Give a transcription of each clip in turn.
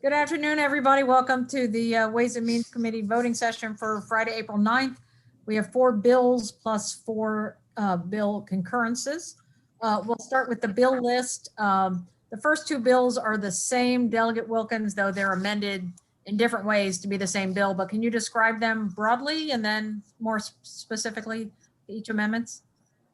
Good afternoon, everybody. Welcome to the Ways and Means Committee voting session for Friday, April 9th. We have 4 bills plus 4 bill concurrences. We'll start with the bill list. The first 2 bills are the same, Delegate Wilkins, though they're amended in different ways to be the same bill, but can you describe them broadly and then more specifically each amendments?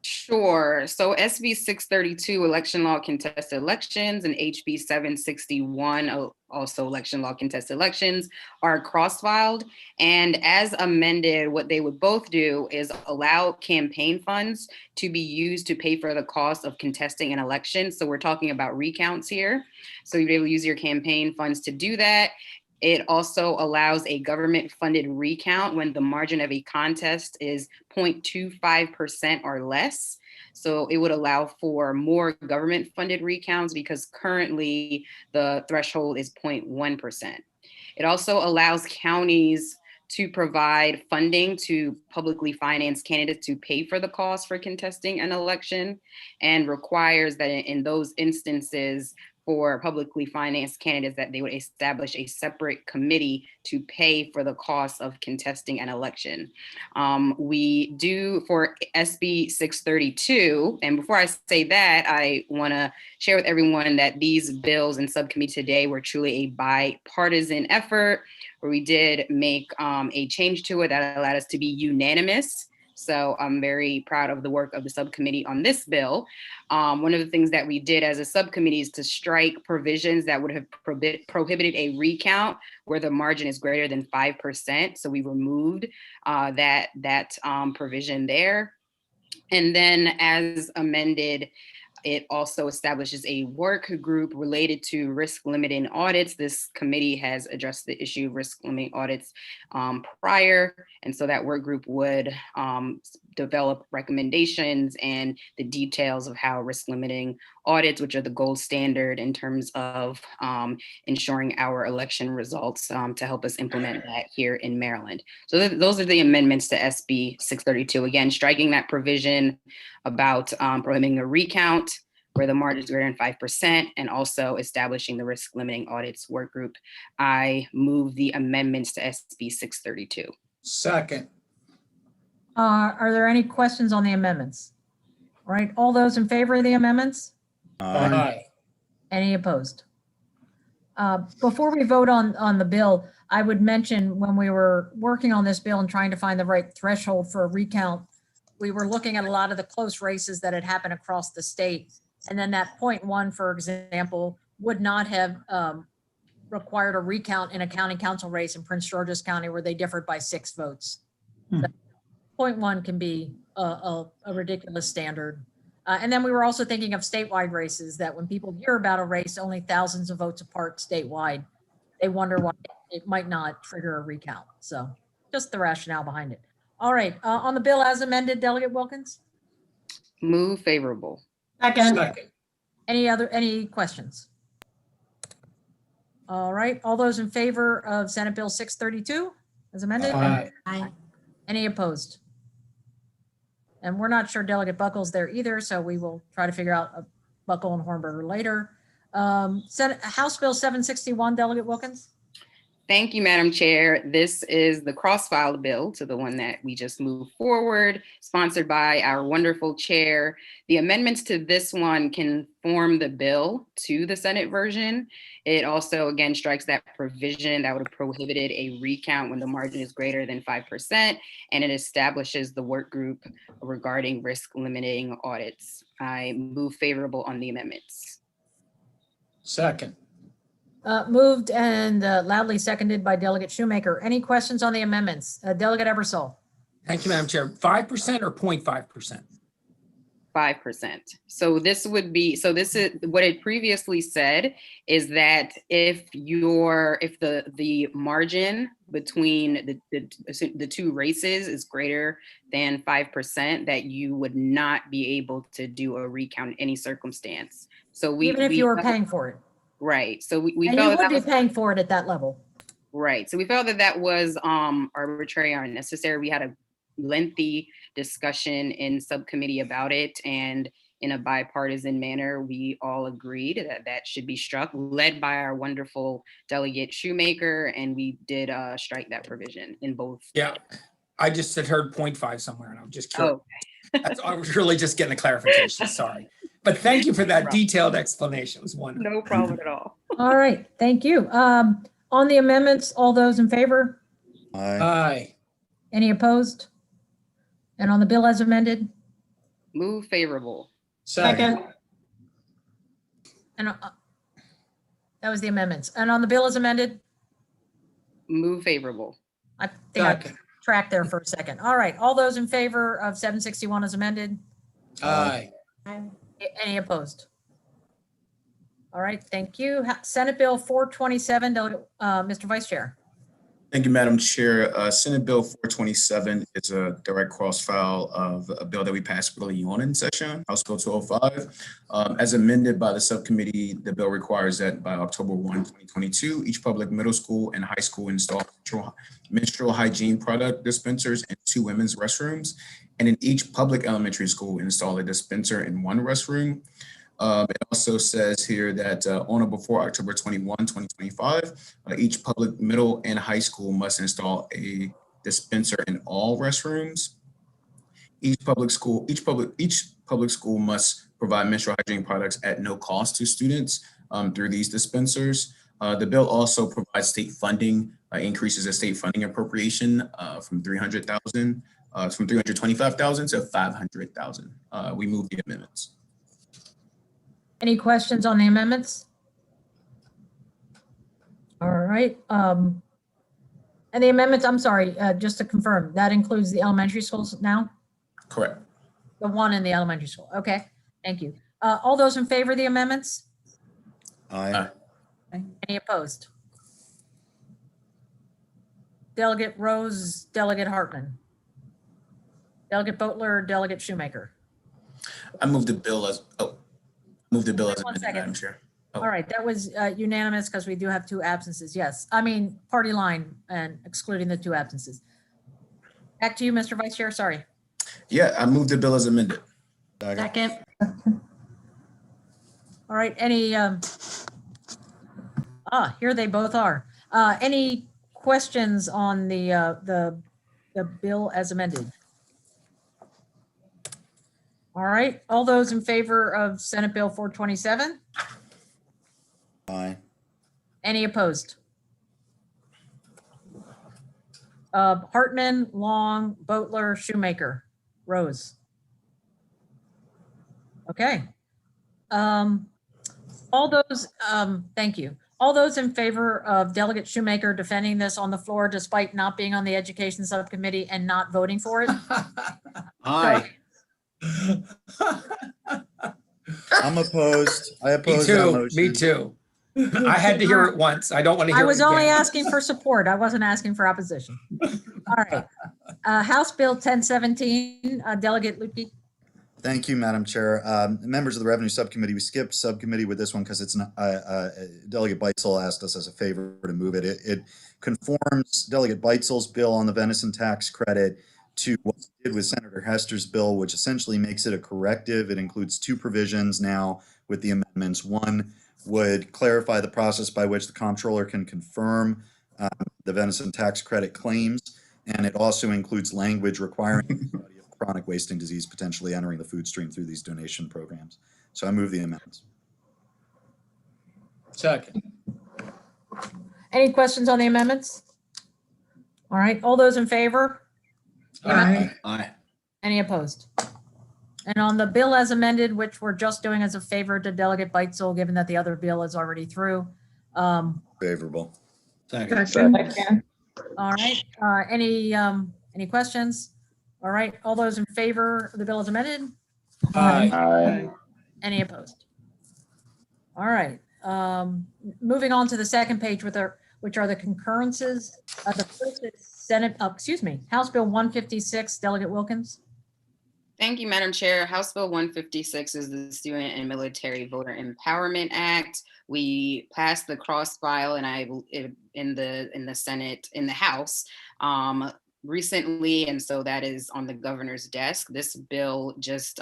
Sure. So SB 632, election law contested elections, and HB 761, also election law contested elections, are cross-filed. And as amended, what they would both do is allow campaign funds to be used to pay for the cost of contesting an election. So we're talking about recounts here. So you'd be able to use your campaign funds to do that. It also allows a government-funded recount when the margin of a contest is 0.25% or less. So it would allow for more government-funded recounts because currently the threshold is 0.1%. It also allows counties to provide funding to publicly financed candidates to pay for the cost for contesting an election, and requires that in those instances, for publicly financed candidates, that they would establish a separate committee to pay for the cost of contesting an election. We do for SB 632, and before I say that, I want to share with everyone that these bills in subcommittee today were truly a bipartisan effort, where we did make a change to it that allowed us to be unanimous. So I'm very proud of the work of the subcommittee on this bill. One of the things that we did as a subcommittee is to strike provisions that would have prohibited a recount where the margin is greater than 5%. So we removed that provision there. And then as amended, it also establishes a work group related to risk limiting audits. This committee has addressed the issue of risk limiting audits prior. And so that work group would develop recommendations and the details of how risk limiting audits, which are the gold standard in terms of ensuring our election results, to help us implement that here in Maryland. So those are the amendments to SB 632. Again, striking that provision about prohibiting a recount where the margin is greater than 5%, and also establishing the risk limiting audits work group. I move the amendments to SB 632. Second. Are there any questions on the amendments? All right, all those in favor of the amendments? Aye. Any opposed? Before we vote on the bill, I would mention when we were working on this bill and trying to find the right threshold for a recount, we were looking at a lot of the close races that had happened across the state. And then that 0.1, for example, would not have required a recount in a county council race in Prince George's County where they differed by 6 votes. So 0.1 can be a ridiculous standard. And then we were also thinking of statewide races that when people hear about a race only thousands of votes apart statewide, they wonder why it might not trigger a recount. So just the rationale behind it. All right, on the bill as amended, Delegate Wilkins? Move favorable. Second. Any questions? All right, all those in favor of Senate Bill 632 as amended? Aye. Any opposed? And we're not sure Delegate Buckles there either, so we will try to figure out a Buckle and Hornberger later. House Bill 761, Delegate Wilkins? Thank you, Madam Chair. This is the cross-filed bill to the one that we just moved forward, sponsored by our wonderful chair. The amendments to this one conform the bill to the Senate version. It also, again, strikes that provision that would have prohibited a recount when the margin is greater than 5%, and it establishes the work group regarding risk limiting audits. I move favorable on the amendments. Second. Moved and loudly seconded by Delegate Shoemaker. Any questions on the amendments? Delegate Ebersol. Thank you, Madam Chair. 5% or 0.5%? 5%. So this would be, so this is what it previously said is that if the margin between the 2 races is greater than 5%, that you would not be able to do a recount in any circumstance. So even if you were paying for it. Right. So we and felt you would be paying for it at that level. Right. So we felt that was arbitrary or unnecessary. We had a lengthy discussion in subcommittee about it, and in a bipartisan manner, we all agreed that that should be struck, led by our wonderful Delegate Shoemaker, and we did strike that provision in both. Yeah, I just had heard 0.5 somewhere and I'm just curious. Oh, I was really just getting a clarification, sorry. But thank you for that detailed explanation. It was wonderful. no problem at all. All right, thank you. On the amendments, all those in favor? Aye. Aye. Any opposed? And on the bill as amended? Move favorable. Second. And that was the amendments. And on the bill as amended? Move favorable. I think I Second. tracked there for a second. All right, all those in favor of 761 as amended? Aye. Any opposed? All right, thank you. Senate Bill 427, Mr. Vice Chair. Thank you, Madam Chair. Senate Bill 427 is a direct cross-file of a bill that we passed early on in session, House Bill 205. As amended by the subcommittee, the bill requires that by October 1, 2022, each public middle school and high school install menstrual hygiene product dispensers in 2 women's restrooms, and in each public elementary school install a dispenser in 1 restroom. It also says here that on or before October 21, 2025, each public middle and high school must install a dispenser in all restrooms. Each public school must provide menstrual hygiene products at no cost to students through these dispensers. The bill also provides state funding, increases the state funding appropriation from $325,000 to $500,000. We move the amendments. Any questions on the amendments? All right. And the amendments, I'm sorry, just to confirm, that includes the elementary schools now? Correct. The one in the elementary school. Okay, thank you. All those in favor of the amendments? Aye. Any opposed? Delegate Rose, Delegate Hartman. Delegate Boatler, Delegate Shoemaker. I move the bill as One amended, second. Madam Chair. All right, that was unanimous because we do have 2 absences. Yes, I mean, party line and excluding the 2 absences. Back to you, Mr. Vice Chair, sorry. Yeah, I move the bill as amended. Second. All right, any, here they both are. Any questions on the bill as amended? All right, all those in favor of Senate Bill 427? Aye. Any opposed? Hartman, Long, Boatler, Shoemaker, Rose. Okay. All those, thank you. All those in favor of Delegate Shoemaker defending this on the floor despite not being on the Education Subcommittee and not voting for it? Aye. I'm opposed. I Me oppose that too, motion. me too. I had to hear it once. I don't want to I hear it was only again. asking for support. I wasn't asking for opposition. All right. House Bill 1017, Delegate Lutke. Thank you, Madam Chair. Members of the Revenue Subcommittee, we skipped subcommittee with this one because it's not, Delegate Beitzel asked us as a favor to move it. It conforms Delegate Beitzel's bill on the venison tax credit to what we did with Senator Hester's bill, which essentially makes it a corrective. It includes 2 provisions now with the amendments. One would clarify the process by which the comptroller can confirm the venison tax credit claims, and it also includes language requiring the study of chronic wasting disease potentially entering the food stream through these donation programs. So I move the amendments. Second. Any questions on the amendments? All right, all those in favor? Aye. Aye. Any opposed? And on the bill as amended, which we're just doing as a favor to Delegate Beitzel, given that the other bill is already through. Favorable. Second. All right, any questions? All right, all those in favor of the bill as amended? Aye. Any opposed? All right, moving on to the second page which are the concurrences. The first is House Bill 156, Delegate Wilkins. Thank you, Madam Chair. House Bill 156 is the Student and Military Voter Empowerment Act. We passed the cross file and in the Senate, in the House, recently, and so that is on the governor's desk. This bill just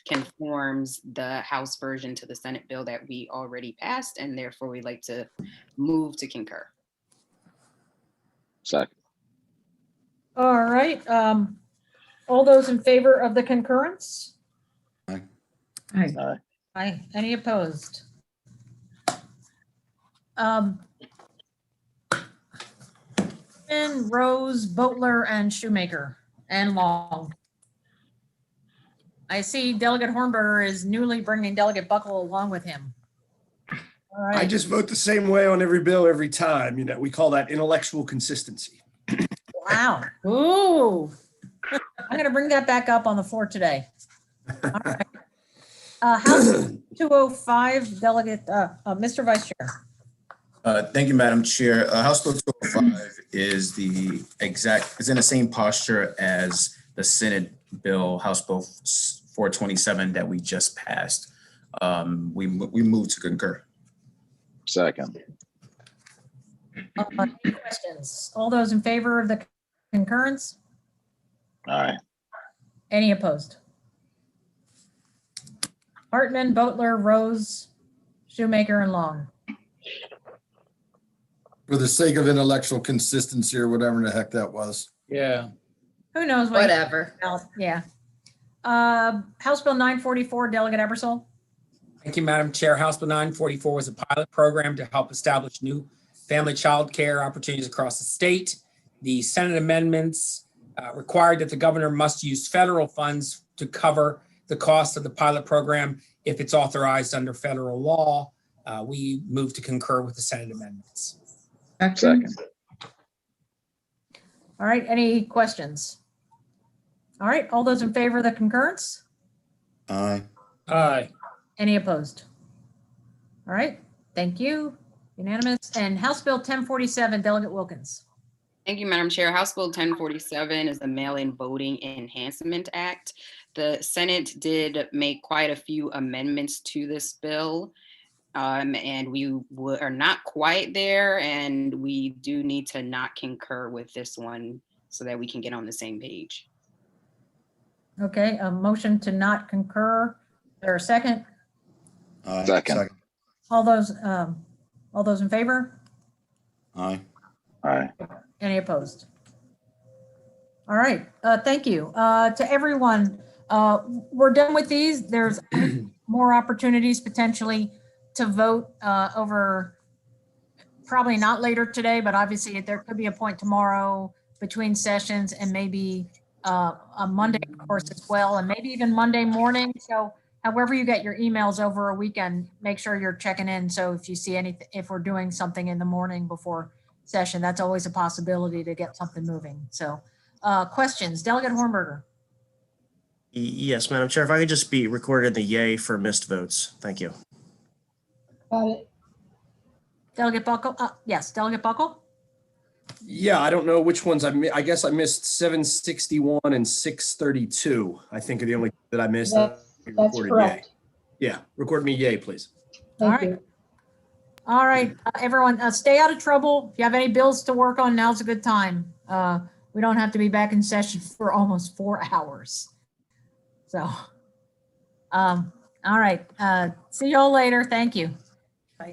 conforms the House version to the Senate bill that we already passed, and therefore we'd like to move to concur. Second. All right. All those in favor of the concurrence? Aye. Aye. Aye. Any opposed? Rose, Boatler, and Shoemaker, and Long. I see Delegate Hornberger is newly bringing Delegate Buckle along with him. All right. I just vote the same way on every bill every time. You know, we call that intellectual consistency. Wow. Ooh. I'm going to bring that back up on the floor today. All right. House 205, Delegate, Mr. Vice Chair. Thank you, Madam Chair. House Bill 205 is is in the same posture as the Senate bill, House Bill 427 that we just passed. We move to concur. Second. Any questions? All those in favor of the concurrence? Aye. Any opposed? Hartman, Boatler, Rose, Shoemaker, and Long. For the sake of intellectual consistency or whatever the heck that was. Yeah. Who knows? what- Whatever. Yeah. House Bill 944, Delegate Ebersol. Thank you, Madam Chair. House Bill 944 was a pilot program to help establish new family child care opportunities across the state. The Senate amendments required that the governor must use federal funds to cover the cost of the pilot program if it's authorized under federal law. We move to concur with the Senate amendments. Second. All right, any questions? All right, all those in favor of the concurrence? Aye. Aye. Any opposed? All right, thank you. Unanimous. And House Bill 1047, Delegate Wilkins. Thank you, Madam Chair. House Bill 1047 is the Mail-in Voting Enhancement Act. The Senate did make quite a few amendments to this bill, and we are not quite there, and we do need to not concur with this one so that we can get on the same page. Okay, a motion to not concur. Is there a second? Aye. Second. All those in favor? Aye. Aye. Any opposed? All right, thank you. To everyone, we're done with these. There's more opportunities potentially to vote over, probably not later today, but obviously there could be a point tomorrow between sessions and maybe a Monday, of course, as well, and maybe even Monday morning. So however you get your emails over a weekend, make sure you're checking in. So if you see anything, if we're doing something in the morning before session, that's always a possibility to get something moving. So questions, Delegate Hornberger. Yes, Madam Chair, if I could just be recorded in the yay for missed votes. Thank you. Got it. Delegate Buckle, yes, Delegate Buckle. Yeah, I don't know which ones I guess I missed 761 and 632. I think are the only that I missed. That's Recorded correct. Yay. Yeah, record me yay, please. Thank All right. you. All right, everyone, stay out of trouble. If you have any bills to work on, now's a good time. We don't have to be back in session for almost 4 hours. So, all right, see you all later. Thank you.